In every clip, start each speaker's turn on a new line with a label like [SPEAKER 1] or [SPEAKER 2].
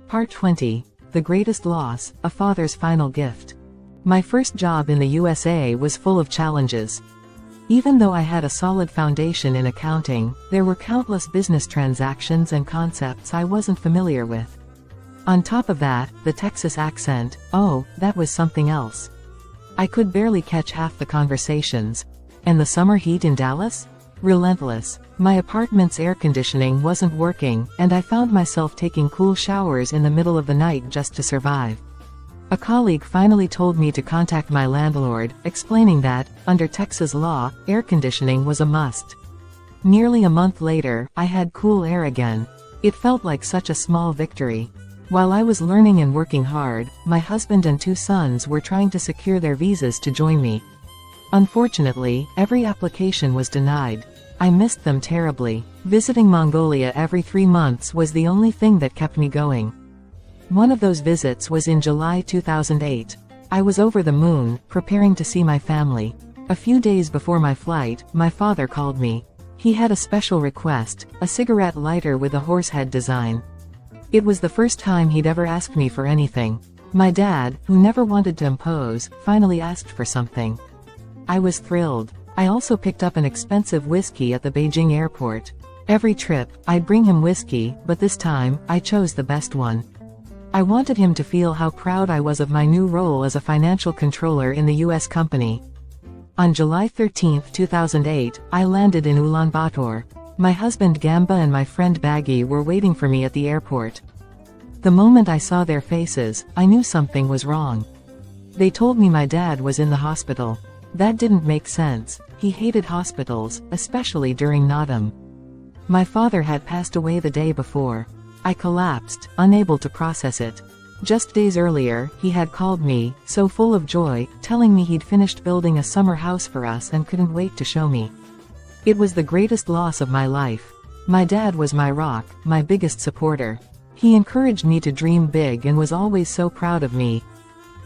[SPEAKER 1] Part 20. The Greatest Loss, A Father's Final Gift. My first job in the USA was full of challenges. Even though I had a solid foundation in accounting, there were countless business transactions and concepts I wasn't familiar with. On top of that, the Texas accent, oh, that was something else. I could barely catch half the conversations. And the summer heat in Dallas? Relentless. My apartment's air conditioning wasn't working, and I found myself taking cool showers in the middle of the night just to survive. A colleague finally told me to contact my landlord, explaining that, under Texas law, air conditioning was a must. Nearly a month later, I had cool air again. It felt like such a small victory. While I was learning and working hard, my husband and 2 sons were trying to secure their visas to join me. Unfortunately, every application was denied. I missed them terribly. Visiting Mongolia every 3 months was the only thing that kept me going. One of those visits was in July 2008. I was over the moon, preparing to see my family. A few days before my flight, my father called me. He had a special request, a cigarette lighter with a horsehead design. It was the first time he'd ever asked me for anything. My dad, who never wanted to impose, finally asked for something. I was thrilled. I also picked up an expensive whiskey at the Beijing airport. Every trip, I'd bring him whiskey, but this time, I chose the best one. I wanted him to feel how proud I was of my new role as a financial controller in the U.S. company. On July 13, 2008, I landed in Ulaanbaatar. My husband Gamba and my friend Baggy were waiting for me at the airport. The moment I saw their faces, I knew something was wrong. They told me my dad was in the hospital. That didn't make sense. He hated hospitals, especially during Nadam. My father had passed away the day before. I collapsed, unable to process it. Just days earlier, he had called me, so full of joy, telling me he'd finished building a summer house for us and couldn't wait to show me. It was the greatest loss of my life. My dad was my rock, my biggest supporter. He encouraged me to dream big and was always so proud of me.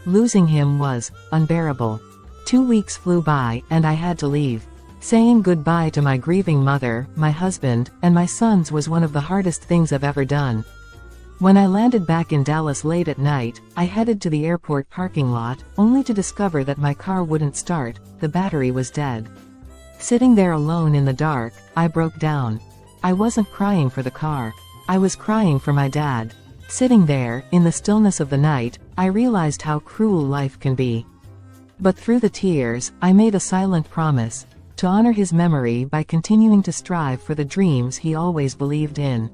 [SPEAKER 1] Losing him was unbearable. 2 weeks flew by, and I had to leave. Saying goodbye to my grieving mother, my husband, and my sons was one of the hardest things I've ever done. When I landed back in Dallas late at night, I headed to the airport parking lot, only to discover that my car wouldn't start, the battery was dead. Sitting there alone in the dark, I broke down. I wasn't crying for the car. I was crying for my dad. Sitting there, in the stillness of the night, I realized how cruel life can be. But through the tears, I made a silent promise, to honor his memory by continuing to strive for the dreams he always believed in.